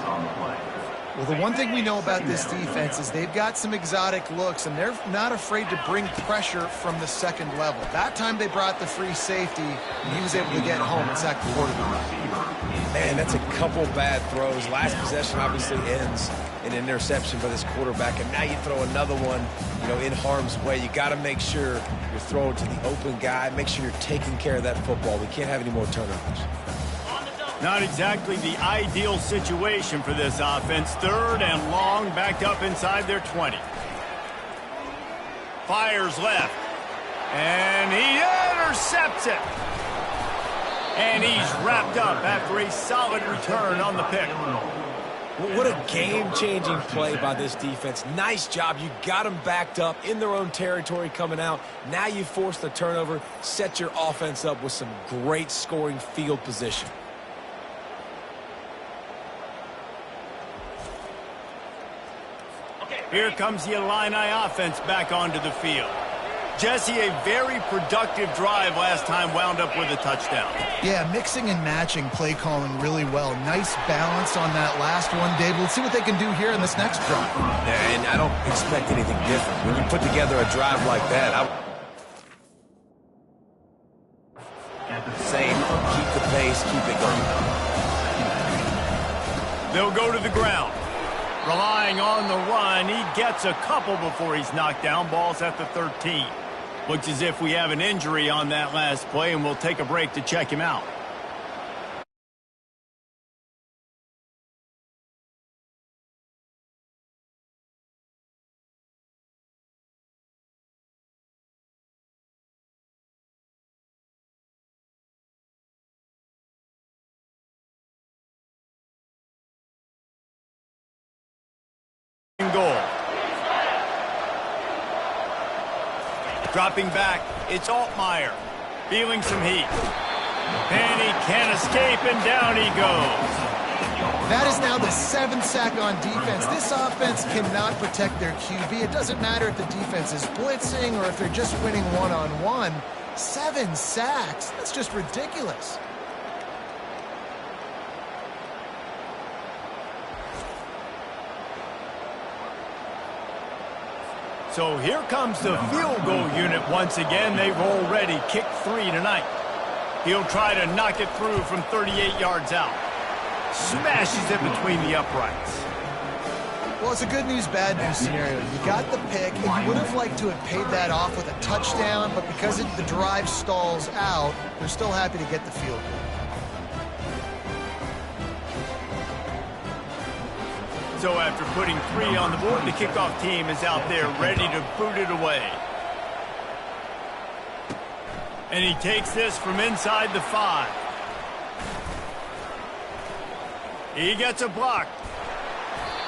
Well, the one thing we know about this defense is they've got some exotic looks, and they're not afraid to bring pressure from the 2nd level. That time they brought the free safety, and he was able to get home and sack the quarterback. Man, that's a couple bad throws. Last possession obviously ends in an interception by this quarterback, and now you throw another one, in harm's way. You got to make sure you're throwing to the open guy. Make sure you're taking care of that football. We can't have any more turnovers. Not exactly the ideal situation for this offense. 3rd and long, backed up inside their 20. Fires left. And he intercepts it. And he's wrapped up after a solid return on the pick. What a game-changing play by this defense. Nice job. You got them backed up in their own territory coming out. Now you force the turnover, set your offense up with some great scoring field position. Here comes the Illini offense back onto the field. Jesse, a very productive drive last time wound up with a touchdown. Yeah, mixing and matching play calling really well. Nice balance on that last one, Dave. Let's see what they can do here in this next drive. Yeah, and I don't expect anything different. When you put together a drive like that, same, keep the pace, keep it going. They'll go to the ground. Relying on the run, he gets a couple before he's knocked down. Ball's at the 13. Looks as if we have an injury on that last play, and we'll take a break to check him out. Goal. Dropping back, it's Altmaier. Feeling some heat. And he can't escape, and down he goes. That is now the 7th sack on defense. This offense cannot protect their QB. It doesn't matter if the defense is blitzing or if they're just winning one-on-one. 7 sacks? That's just ridiculous. So here comes the field goal unit once again. They've already kicked 3 tonight. He'll try to knock it through from 38 yards out. Smashes it between the uprights. Well, it's a good news, bad news scenario. You got the pick, and you would have liked to have paid that off with a touchdown, but because the drive stalls out, they're still happy to get the field goal. So after putting 3 on the board, the kickoff team is out there ready to boot it away. And he takes this from inside the 5. He gets a block.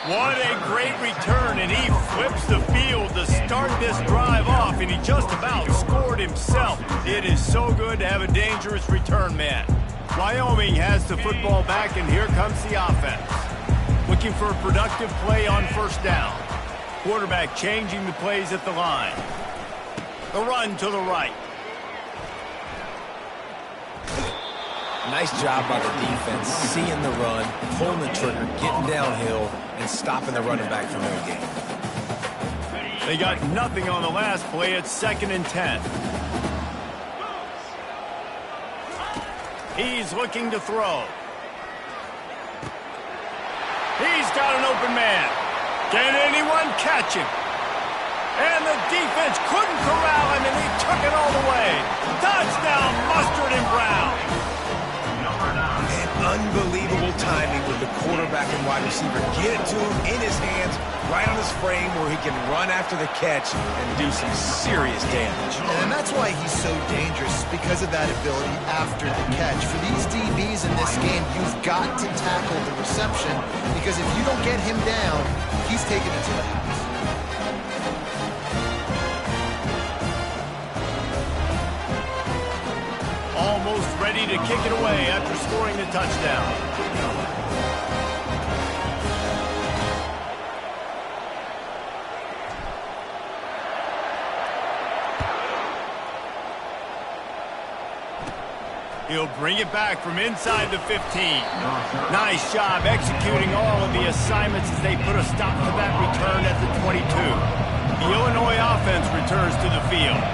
What a great return, and he flips the field to start this drive off, and he just about scored himself. It is so good to have a dangerous return man. Wyoming has the football back, and here comes the offense. Looking for a productive play on first down. Quarterback changing the plays at the line. The run to the right. Nice job by the defense, seeing the run, pulling the trigger, getting downhill, and stopping the running back from their game. They got nothing on the last play. It's 2nd and 10. He's looking to throw. He's got an open man. Can anyone catch him? And the defense couldn't corral him, and he took it all the way. Touchdown, Mustard and Brown. And unbelievable timing with the quarterback and wide receiver. Get it to him in his hands, right on his frame where he can run after the catch and do some serious damage. And that's why he's so dangerous, because of that ability after the catch. For these DBs in this game, you've got to tackle the reception, because if you don't get him down, he's taking it to the house. Almost ready to kick it away after scoring the touchdown. He'll bring it back from inside the 15. Nice job executing all of the assignments as they put a stop to that return at the 22. The Illinois offense returns to the field.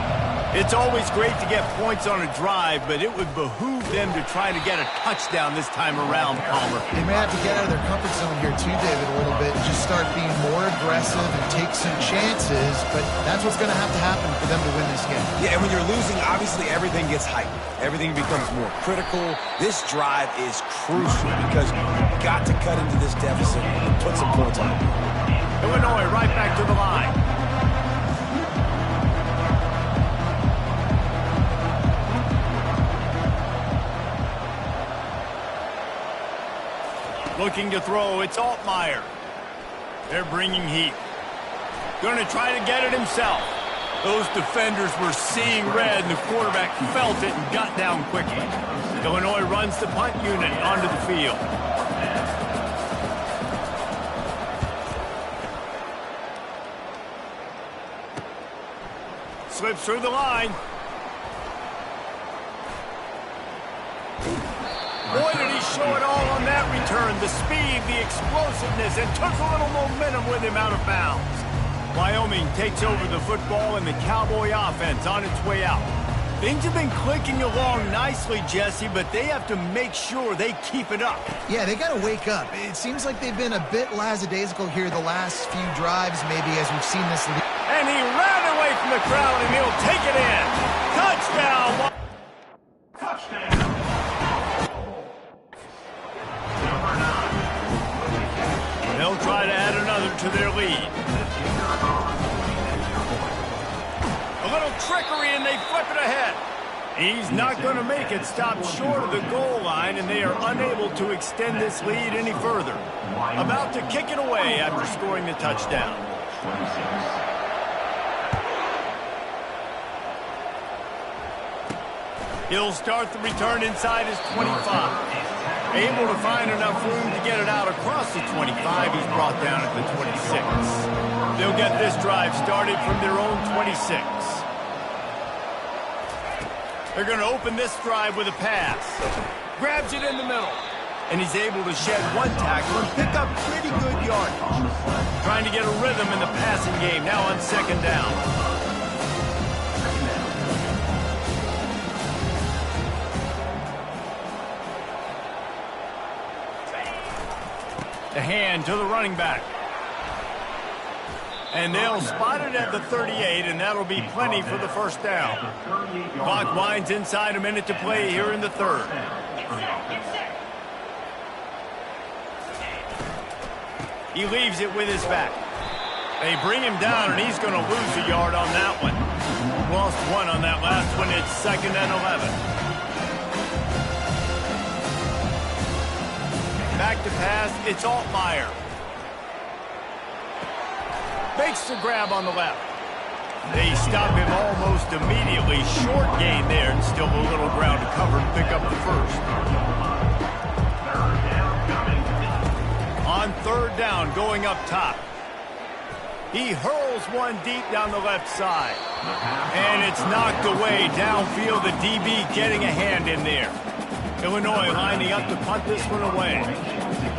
It's always great to get points on a drive, but it would behoove them to try to get a touchdown this time around, Palmer. They may have to get out of their comfort zone here too, David, a little bit, and just start being more aggressive and take some chances, but that's what's going to happen for them to win this game. Yeah, and when you're losing, obviously everything gets heightened. Everything becomes more critical. This drive is crucial because you've got to cut into this deficit and put some points on it. Illinois right back to the line. Looking to throw, it's Altmaier. They're bringing heat. Going to try to get it himself. Those defenders were seeing red, and the quarterback felt it and got down quickly. Illinois runs the punt unit onto the field. Slips through the line. Boy, did he show it all on that return. The speed, the explosiveness, and took a little momentum with him out of bounds. Wyoming takes over the football and the Cowboy offense on its way out. Things have been clicking along nicely, Jesse, but they have to make sure they keep it up. Yeah, they got to wake up. It seems like they've been a bit lackadaisical here the last few drives, maybe, as we've seen this league. And he ran away from the crowd, and he'll take it in. Touchdown! Touchdown. Number 9. They'll try to add another to their lead. A little trickery, and they flip it ahead. He's not going to make it. Stop short of the goal line, and they are unable to extend this lead any further. About to kick it away after scoring the touchdown. 26. He'll start the return inside his 25. Able to find enough room to get it out across the 25. He's brought down at the 26. They'll get this drive started from their own 26. They're going to open this drive with a pass. Grabs it in the middle. And he's able to shed one tackle and pick up pretty good yardage. Trying to get a rhythm in the passing game now on second down. The hand to the running back. And they'll spot it at the 38, and that'll be plenty for the first down. Clock winds inside, a minute to play here in the third. He leaves it with his back. They bring him down, and he's going to lose a yard on that one. Lost one on that last one. It's 2nd and 11. Back to pass, it's Altmaier. Makes the grab on the left. They stop him almost immediately. Short gain there, and still a little ground to cover to pick up the first. On third down, going up top. He hurls one deep down the left side. And it's knocked away downfield. The DB getting a hand in there. Illinois lining up to punt this one away.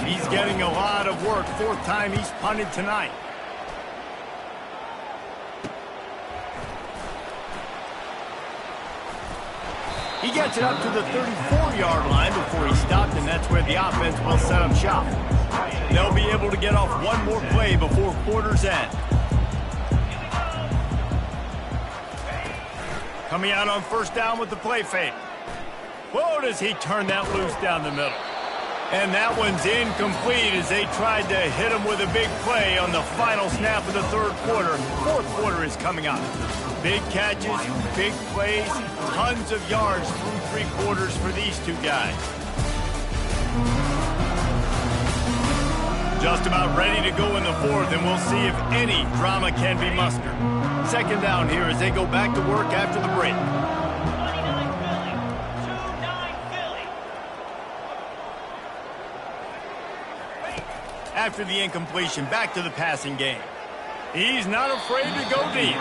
He's getting a lot of work. 4th time he's punted tonight. He gets it up to the 34-yard line before he stopped, and that's where the offense will set up shop. They'll be able to get off one more play before quarter's end. Coming out on first down with the play fake. Whoa, does he turn that loose down the middle. And that one's incomplete as they tried to hit him with a big play on the final snap of the third quarter. 4th quarter is coming up. Big catches, big plays, tons of yards through 3 quarters for these two guys. Just about ready to go in the 4th, and we'll see if any drama can be mustered. 2nd down here as they go back to work after the break. After the incompletion, back to the passing game. He's not afraid to go deep.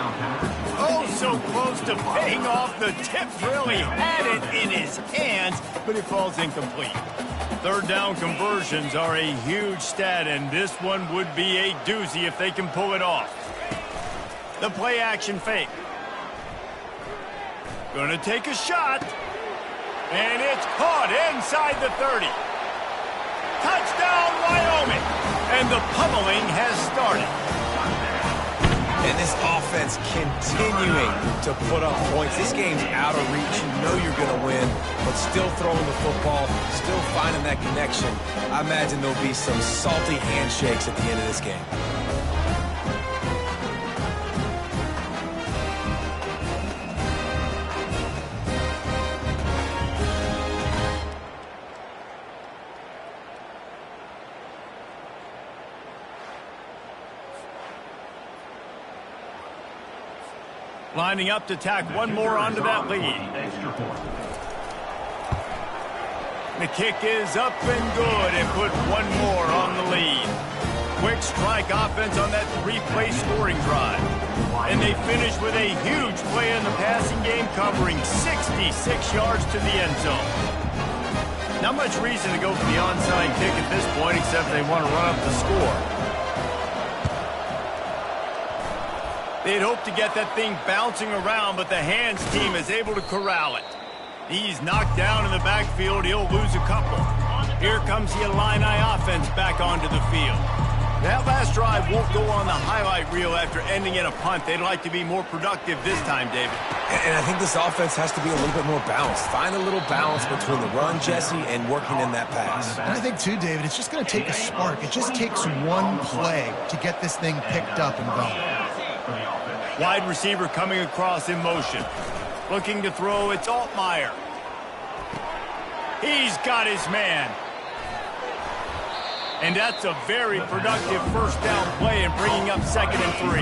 Oh, so close to paying off the tip drill. He had it in his hands, but it falls incomplete. 3rd down conversions are a huge stat, and this one would be a doozy if they can pull it off. The play action fake. Gonna take a shot. And it's caught inside the 30. Touchdown, Wyoming! And the pummeling has started. And this offense continuing to put up points. This game's out of reach. You know you're going to win, but still throwing the football, still finding that connection. I imagine there'll be some salty handshakes at the end of this game. Lining up to tack one more onto that lead. Extra point. The kick is up and good and put one more on the lead. Quick strike offense on that three-play scoring drive. And they finish with a huge play in the passing game, covering 66 yards to the end zone. Not much reason to go for the onside kick at this point, except they want to run up the score. They'd hope to get that thing bouncing around, but the hands team is able to corral it. He's knocked down in the backfield. He'll lose a couple. Here comes the Illini offense back onto the field. That last drive won't go on the highlight reel after ending in a punt. They'd like to be more productive this time, David. And I think this offense has to be a little bit more balanced. Find a little balance between the run, Jesse, and working in that pass. And I think, too, David, it's just going to take a spark. It just takes one play to get this thing picked up and going. Wide receiver coming across in motion. Looking to throw, it's Altmaier. He's got his man. And that's a very productive first down play and bringing up 2nd and 3.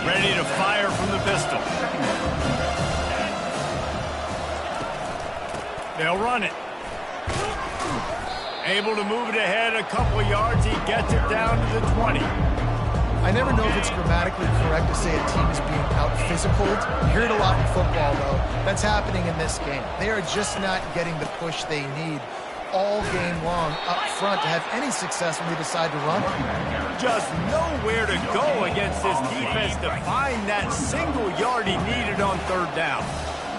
Ready to fire from the pistol. They'll run it. Able to move it ahead a couple of yards. He gets it down to the 20. I never know if it's grammatically correct to say a team is being out-physicaled. You hear it a lot in football, though. That's happening in this game. They are just not getting the push they need all game long up front to have any success when they decide to run. Just nowhere to go against this defense to find that single yard he needed on 3rd down.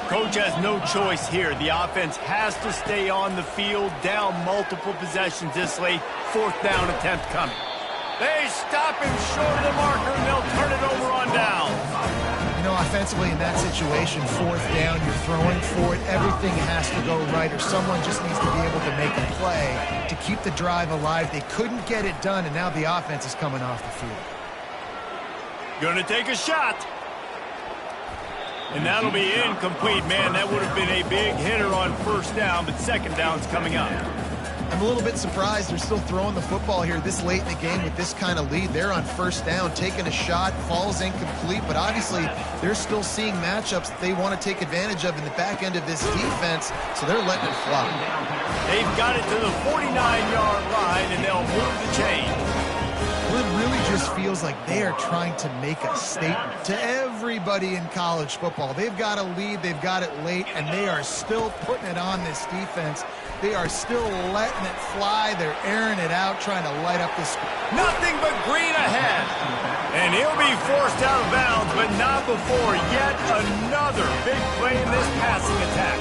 Coach has no choice here. The offense has to stay on the field, down multiple possessions this late. 4th down attempt coming. They stop him short of the marker, and they'll turn it over on down. You know, offensively in that situation, 4th down, you're throwing for it. Everything has to go right, or someone just needs to be able to make a play to keep the drive alive. They couldn't get it done, and now the offense is coming off the field. Gonna take a shot. And that'll be incomplete. Man, that would have been a big hitter on 1st down, but 2nd down's coming up. I'm a little bit surprised they're still throwing the football here this late in the game with this kind of lead. They're on 1st down, taking a shot, falls incomplete, but obviously they're still seeing matchups that they want to take advantage of in the back end of this defense, so they're letting it fly. They've got it to the 49-yard line, and they'll move the chain. Well, it really just feels like they are trying to make a statement to everybody in college football. They've got a lead, they've got it late, and they are still putting it on this defense. They are still letting it fly. They're airing it out, trying to light up this. Nothing but green ahead. And he'll be forced out of bounds, but not before yet another big play in this passing attack.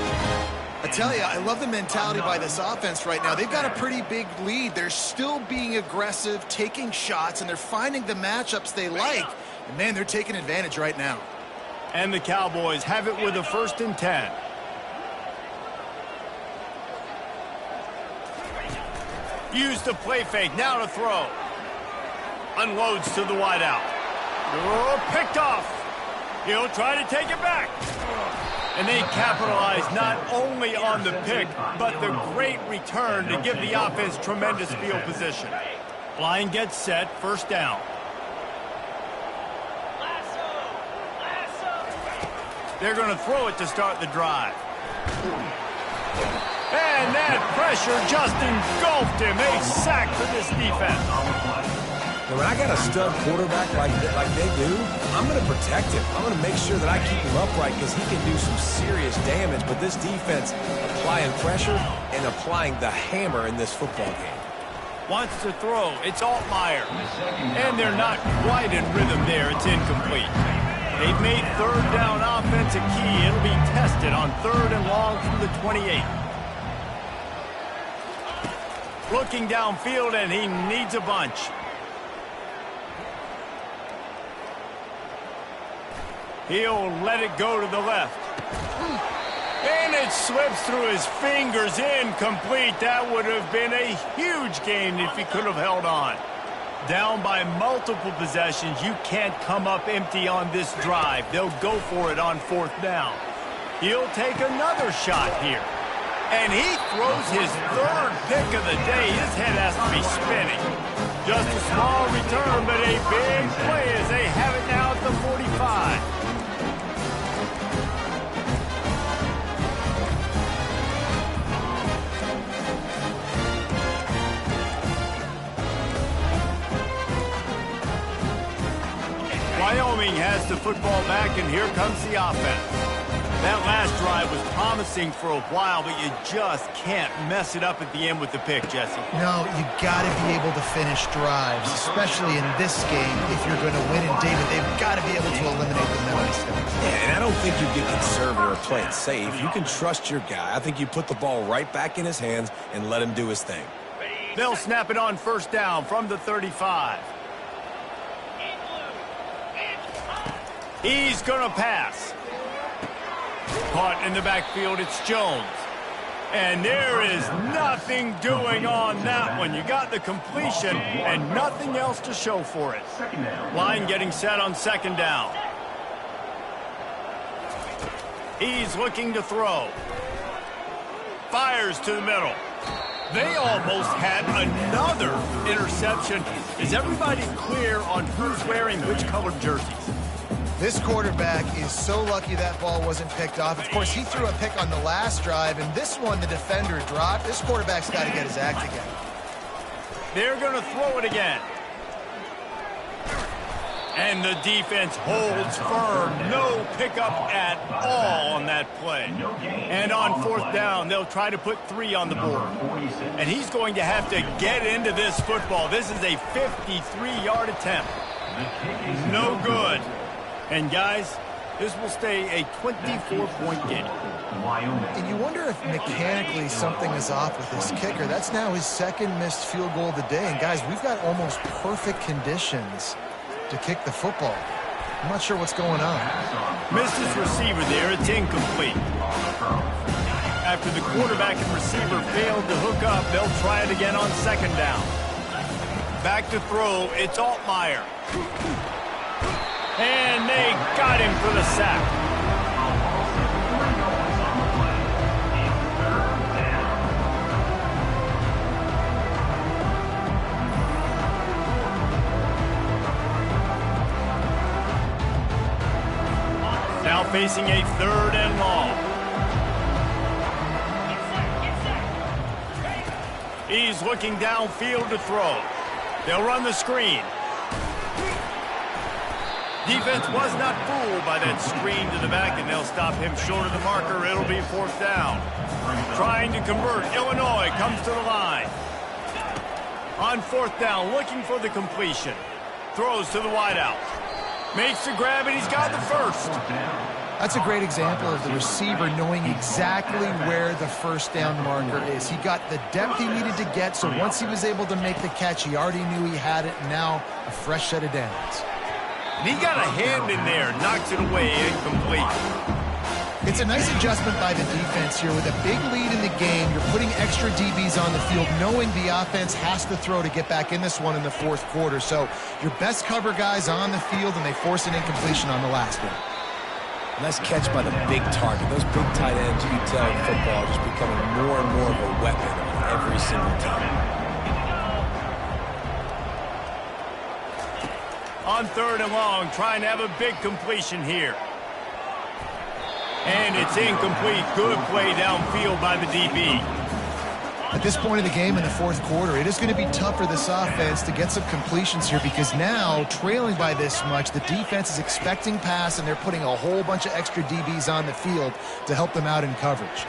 I tell you, I love the mentality by this offense right now. They've got a pretty big lead. They're still being aggressive, taking shots, and they're finding the matchups they like. And, man, they're taking advantage right now. And the Cowboys have it with a 1st and 10. Use the play fake, now to throw. Unloads to the wideout. Oh, picked off. He'll try to take it back. And they capitalize not only on the pick, but the great return to give the offense tremendous field position. Line gets set, 1st down. They're going to throw it to start the drive. And that pressure just engulfed him. A sack for this defense. When I got a stud quarterback like they do, I'm going to protect him. I'm going to make sure that I keep him upright because he can do some serious damage. But this defense applying pressure and applying the hammer in this football game. Wants to throw. It's Altmaier. And they're not quite in rhythm there. It's incomplete. They've made 3rd down offense a key. It'll be tested on 3rd and long from the 28. Looking downfield, and he needs a bunch. He'll let it go to the left. And it slips through his fingers, incomplete. That would have been a huge gain if he could have held on. Down by multiple possessions, you can't come up empty on this drive. They'll go for it on 4th down. He'll take another shot here. And he throws his 3rd pick of the day. His head has to be spinning. Just a small return, but a big play as they have it now at the 45. Wyoming has the football back, and here comes the offense. That last drive was promising for a while, but you just can't mess it up at the end with the pick, Jesse. No, you got to be able to finish drives, especially in this game. If you're going to win, and David, they've got to be able to eliminate the mental mistakes. Yeah, and I don't think you get conservative or play it safe. You can trust your guy. I think you put the ball right back in his hands and let him do his thing. They'll snap it on first down from the 35. He's going to pass. Caught in the backfield, it's Jones. And there is nothing doing on that one. You got the completion and nothing else to show for it. Line getting set on second down. He's looking to throw. Fires to the middle. They almost had another interception. Is everybody clear on who's wearing which colored jerseys? This quarterback is so lucky that ball wasn't picked off. Of course, he threw a pick on the last drive, and this one the defender dropped. This quarterback's got to get his act together. They're going to throw it again. And the defense holds firm. No pickup at all on that play. And on fourth down, they'll try to put 3 on the board. And he's going to have to get into this football. This is a 53-yard attempt. No good. And, guys, this will stay a 24-point game. And you wonder if mechanically something is off with this kicker. That's now his second missed field goal of the day. And, guys, we've got almost perfect conditions to kick the football. I'm not sure what's going on. Missed his receiver there. It's incomplete. After the quarterback and receiver failed to hook up, they'll try it again on second down. Back to throw. It's Altmaier. And they got him for the sack. Now facing a 3rd and long. He's looking downfield to throw. They'll run the screen. Defense was not fooled by that screen to the back, and they'll stop him short of the marker. It'll be 4th down. Trying to convert. Illinois comes to the line. On 4th down, looking for the completion. Throws to the wideout. Makes the grab, and he's got the first. That's a great example of the receiver knowing exactly where the first down marker is. He got the depth he needed to get, so once he was able to make the catch, he already knew he had it, and now a fresh set of downs. And he got a hand in there, knocks it away, incomplete. It's a nice adjustment by the defense here. With a big lead in the game, you're putting extra DBs on the field, knowing the offense has to throw to get back in this one in the 4th quarter. So your best cover guys on the field, and they force an incompletion on the last one. Nice catch by the big target. Those big tight ends, you can tell in football, are just becoming more and more of a weapon on every single team. On 3rd and long, trying to have a big completion here. And it's incomplete. Good play downfield by the DB. At this point in the game in the 4th quarter, it is going to be tough for this offense to get some completions here, because now, trailing by this much, the defense is expecting pass, and they're putting a whole bunch of extra DBs on the field to help them out in coverage.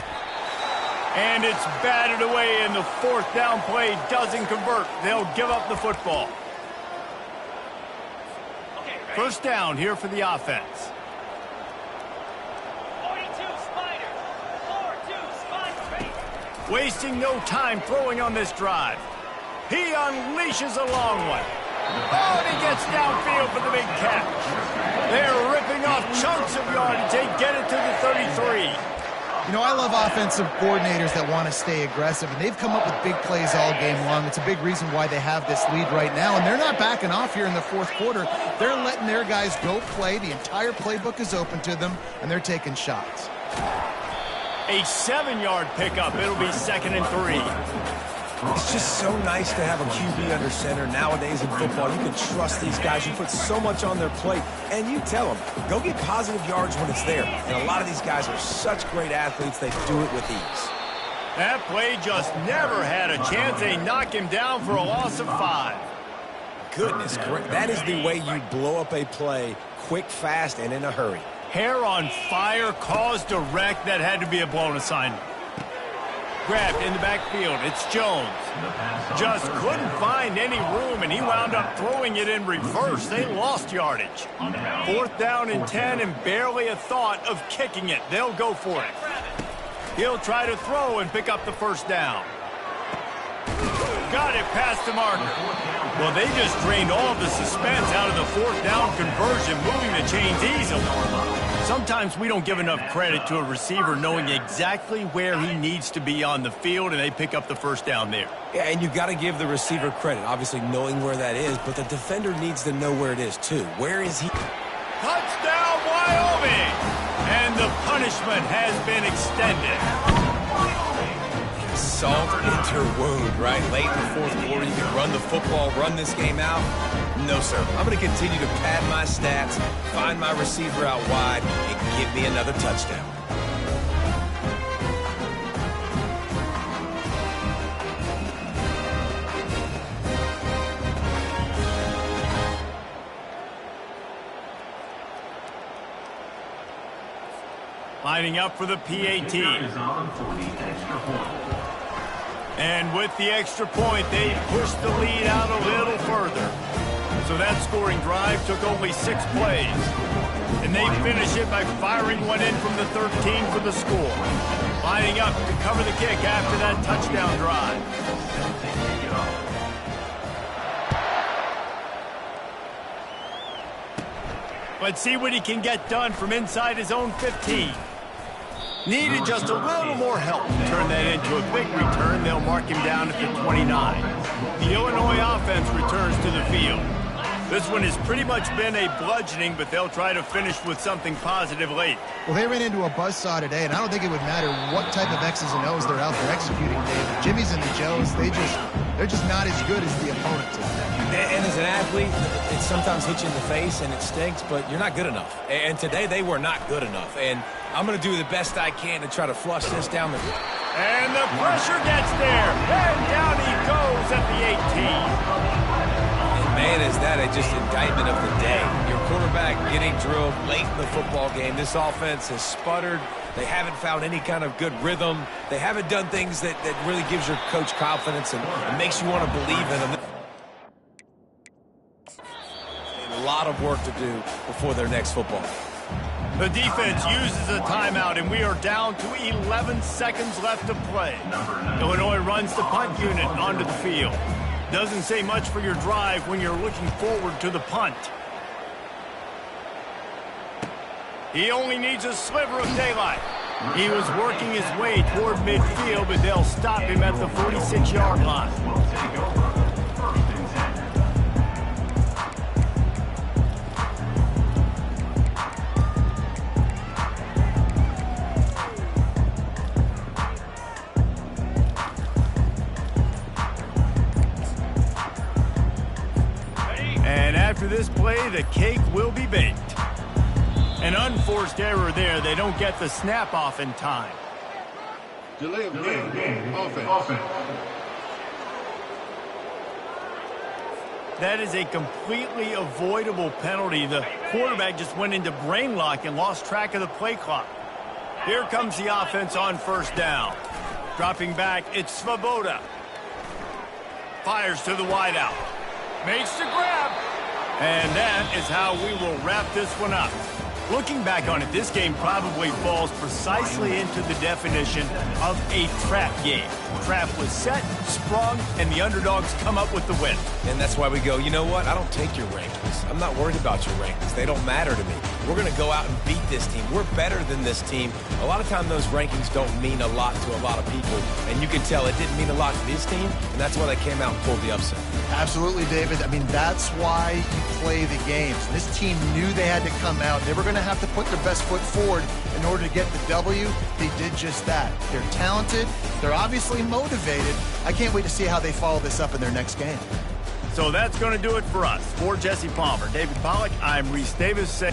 And it's batted away, and the 4th down play doesn't convert. They'll give up the football. First down here for the offense. 42 Spiders. 4-2 Spiders. Wasting no time throwing on this drive. He unleashes a long one. Oh, and he gets downfield for the big catch. They're ripping off chunks of yardage. They get it to the 33. You know, I love offensive coordinators that want to stay aggressive, and they've come up with big plays all game long. It's a big reason why they have this lead right now, and they're not backing off here in the 4th quarter. They're letting their guys go play. The entire playbook is open to them, and they're taking shots. A 7-yard pickup. It'll be 2nd and 3. It's just so nice to have a QB under center. Nowadays in football, you can trust these guys. You put so much on their plate, and you tell them, go get positive yards when it's there. And a lot of these guys are such great athletes, they do it with ease. That play just never had a chance. They knock him down for a loss of 5. goodness. That is the way you blow up a play quick, fast, and in a hurry. Hair on fire, cause direct. That had to be a blown assignment. Grabbed in the backfield. It's Jones. Just couldn't find any room, and he wound up throwing it in reverse. They lost yardage. 4th down and 10, and barely a thought of kicking it. They'll go for it. He'll try to throw and pick up the 1st down. Got it past the marker. Well, they just drained all of the suspense out of the 4th down conversion, moving the chains easily. Sometimes we don't give enough credit to a receiver knowing exactly where he needs to be on the field, and they pick up the 1st down there. Yeah, and you got to give the receiver credit, obviously knowing where that is, but the defender needs to know where it is too. Where is he? Touchdown, Wyoming! And the punishment has been extended. Salt into your wound, right? Late in the 4th quarter, you can run the football, run this game out. No, sir. I'm going to continue to pad my stats, find my receiver out wide, and give me another touchdown. Lining up for the PAT. And with the extra point, they pushed the lead out a little further. So that scoring drive took only 6 plays. And they finish it by firing one in from the 13 for the score. Lining up to cover the kick after that touchdown drive. Let's see what he can get done from inside his own 15. Needed just a little more help to turn that into a big return. They'll mark him down at the 29. The Illinois offense returns to the field. This one has pretty much been a bludgeoning, but they'll try to finish with something positive late. Well, they ran into a buzzsaw today, and I don't think it would matter what type of X's and O's they're out there executing, Dave. The Jimmys and the Joes, they're just not as good as the opponent today. And as an athlete, it sometimes hits you in the face and it stinks, but you're not good enough. And today they were not good enough. And I'm going to do the best I can to try to flush this down the... And the pressure gets there. And down he goes at the 18. And man, is that just indictment of the day. Your quarterback getting drilled late in the football game. This offense has sputtered. They haven't found any kind of good rhythm. They haven't done things that really gives your coach confidence and makes you want to believe in them. A lot of work to do before their next football. The defense uses a timeout, and we are down to 11 seconds left to play. Illinois runs the punt unit onto the field. Doesn't say much for your drive when you're looking forward to the punt. He only needs a sliver of daylight. He was working his way toward midfield, but they'll stop him at the 46-yard line. After this play, the cake will be baked. An unforced error there. They don't get the snap off in time. Delay of game. Offense. That is a completely avoidable penalty. The quarterback just went into brain lock and lost track of the play clock. Here comes the offense on 1st down. Dropping back, it's Svoboda. Fires to the wideout. Makes the grab. And that is how we will wrap this one up. Looking back on it, this game probably falls precisely into the definition of a trap game. Trap was set, sprung, and the underdogs come up with the win. And that's why we go, you know what? I don't take your rankings. I'm not worried about your rankings. They don't matter to me. We're going to go out and beat this team. We're better than this team. A lot of times those rankings don't mean a lot to a lot of people. And you can tell it didn't mean a lot to this team, and that's why they came out and pulled the upset. Absolutely, David. I mean, that's why you play the games. This team knew they had to come out. They were going to have to put their best foot forward in order to get the W. They did just that. They're talented. They're obviously motivated. I can't wait to see how they follow this up in their next game. So that's going to do it for us. For Jesse Palmer, David Pollack, I'm Reese Davis.